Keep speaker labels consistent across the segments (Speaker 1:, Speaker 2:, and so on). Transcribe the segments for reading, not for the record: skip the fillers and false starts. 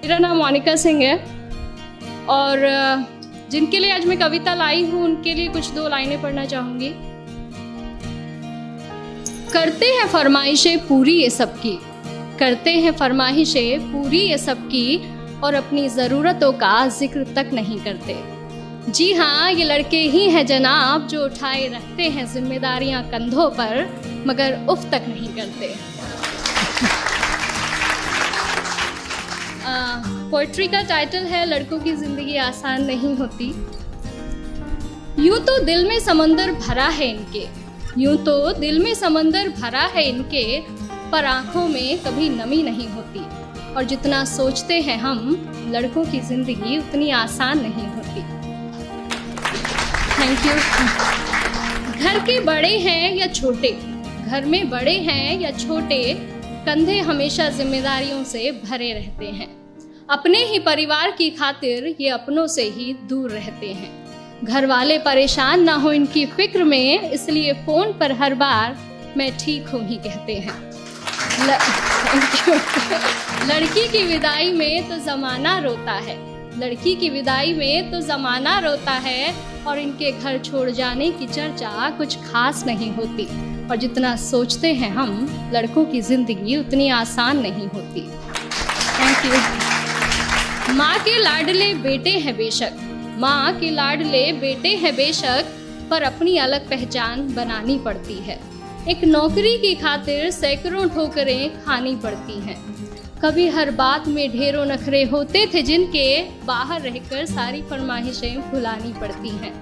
Speaker 1: मेरा नाम मोनिका सिंह है और जिनके लिए आज मैं कविता लाई हूँ उनके लिए कुछ 2 लाइनें पढ़ना चाहूँगी। करते हैं फरमाइशें पूरी ये सबकी, करते हैं फरमाइशें पूरी ये सबकी, और अपनी ज़रूरतों का जिक्र तक नहीं करते। जी हाँ, ये लड़के ही हैं जनाब जो उठाए रखते हैं जिम्मेदारियां कंधों पर, मगर उफ तक नहीं करते। पोइट्री का टाइटल है लड़कों की ज़िंदगी आसान नहीं होती। यूं तो दिल में समंदर भरा है इनके, यूं तो दिल में समंदर भरा है इनके, पर आँखों में कभी नमी नहीं होती। और जितना सोचते हैं हम, लड़कों की ज़िंदगी उतनी आसान नहीं होती। Thank you. घर के बड़े हैं या छोटे, घर में बड़े हैं या छोटे, कंधे हमेशा जिम्मेदारियों से भरे रहते हैं। अपने ही परिवार की खातिर ये अपनों से ही दूर रहते हैं। घर वाले परेशान ना हो इनकी फिक्र में, इसलिए फ़ोन पर हर बार मैं ठीक हूँ ही कहते हैं। लड़की की विदाई में तो ज़माना रोता है, लड़की की विदाई में तो ज़माना रोता है, और इनके घर छोड़ जाने की चर्चा कुछ खास नहीं होती। और जितना सोचते हैं हम, लड़कों की ज़िंदगी उतनी आसान नहीं होती। Thank you. माँ के लाडले बेटे हैं बेशक, माँ के लाडले बेटे हैं बेशक, पर अपनी अलग पहचान बनानी पड़ती है। एक नौकरी की खातिर सैकड़ों ठोकरें खानी पड़ती हैं। कभी हर बात में ढेरों नखरे होते थे जिनके, बाहर रहकर सारी फरमाइशें भुलानी पड़ती हैं।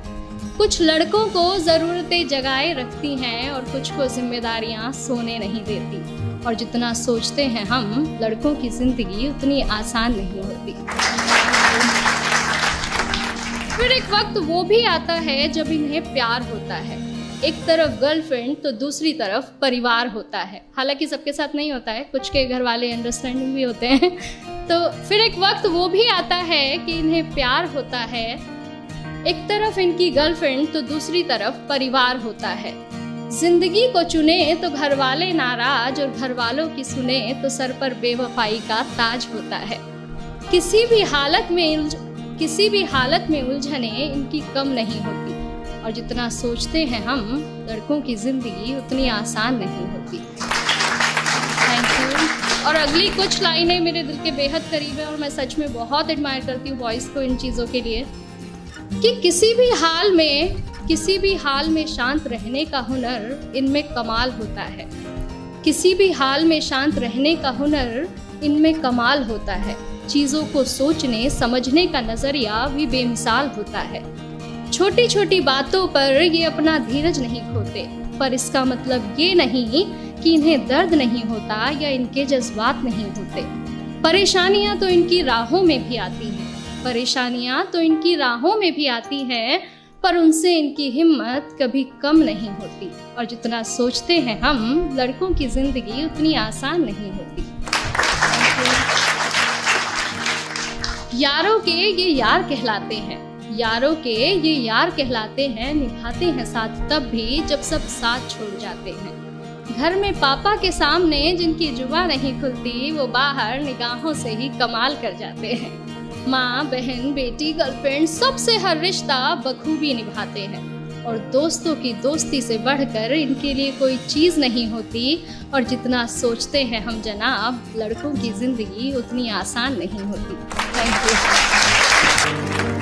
Speaker 1: कुछ लड़कों को ज़रूरतें जगाए रखती हैं और कुछ को जिम्मेदारियां सोने नहीं देती। और जितना सोचते हैं हम, लड़कों की ज़िंदगी उतनी आसान नहीं होती। फिर एक वक्त वो भी आता है जब इन्हें प्यार होता है। एक तरफ गर्लफ्रेंड तो दूसरी तरफ परिवार होता है। हालांकि सबके साथ नहीं होता है, कुछ के घर वाले अंडरस्टैंडिंग भी होते हैं। तो फिर एक वक्त वो भी आता है कि इन्हें प्यार होता है। एक तरफ इनकी गर्लफ्रेंड तो दूसरी तरफ परिवार होता है। जिंदगी को चुने तो घर वाले नाराज, और घर वालों की सुने तो सर पर बेवफाई का ताज होता है। किसी भी हालत में उलझने इनकी कम नहीं होती। और जितना सोचते हैं हम, लड़कों की ज़िंदगी उतनी आसान नहीं होती। Thank you. और अगली कुछ लाइनें मेरे दिल के बेहद करीब है और मैं सच में बहुत एडमायर करती हूँ बॉयज़ को इन चीज़ों के लिए, कि किसी भी हाल में शांत रहने का हुनर इनमें कमाल होता है। किसी भी हाल में शांत रहने का हुनर इनमें कमाल होता है। चीज़ों को सोचने समझने का नज़रिया भी बेमिसाल होता है। छोटी छोटी बातों पर ये अपना धीरज नहीं खोते, पर इसका मतलब ये नहीं कि इन्हें दर्द नहीं होता या इनके जज्बात नहीं होते। परेशानियाँ तो इनकी राहों में भी आती हैं, परेशानियाँ तो इनकी राहों में भी आती हैं, पर उनसे इनकी हिम्मत कभी कम नहीं होती। और जितना सोचते हैं हम, लड़कों की ज़िंदगी उतनी आसान नहीं होती। यारों के ये यार कहलाते हैं, यारों के ये यार कहलाते हैं, निभाते हैं साथ तब भी जब सब साथ छोड़ जाते हैं। घर में पापा के सामने जिनकी जुबान नहीं खुलती, वो बाहर निगाहों से ही कमाल कर जाते हैं। माँ, बहन, बेटी, गर्लफ्रेंड, सबसे हर रिश्ता बखूबी निभाते हैं। और दोस्तों की दोस्ती से बढ़कर इनके लिए कोई चीज़ नहीं होती। और जितना सोचते हैं हम जनाब, लड़कों की ज़िंदगी उतनी आसान नहीं होती। Thank you.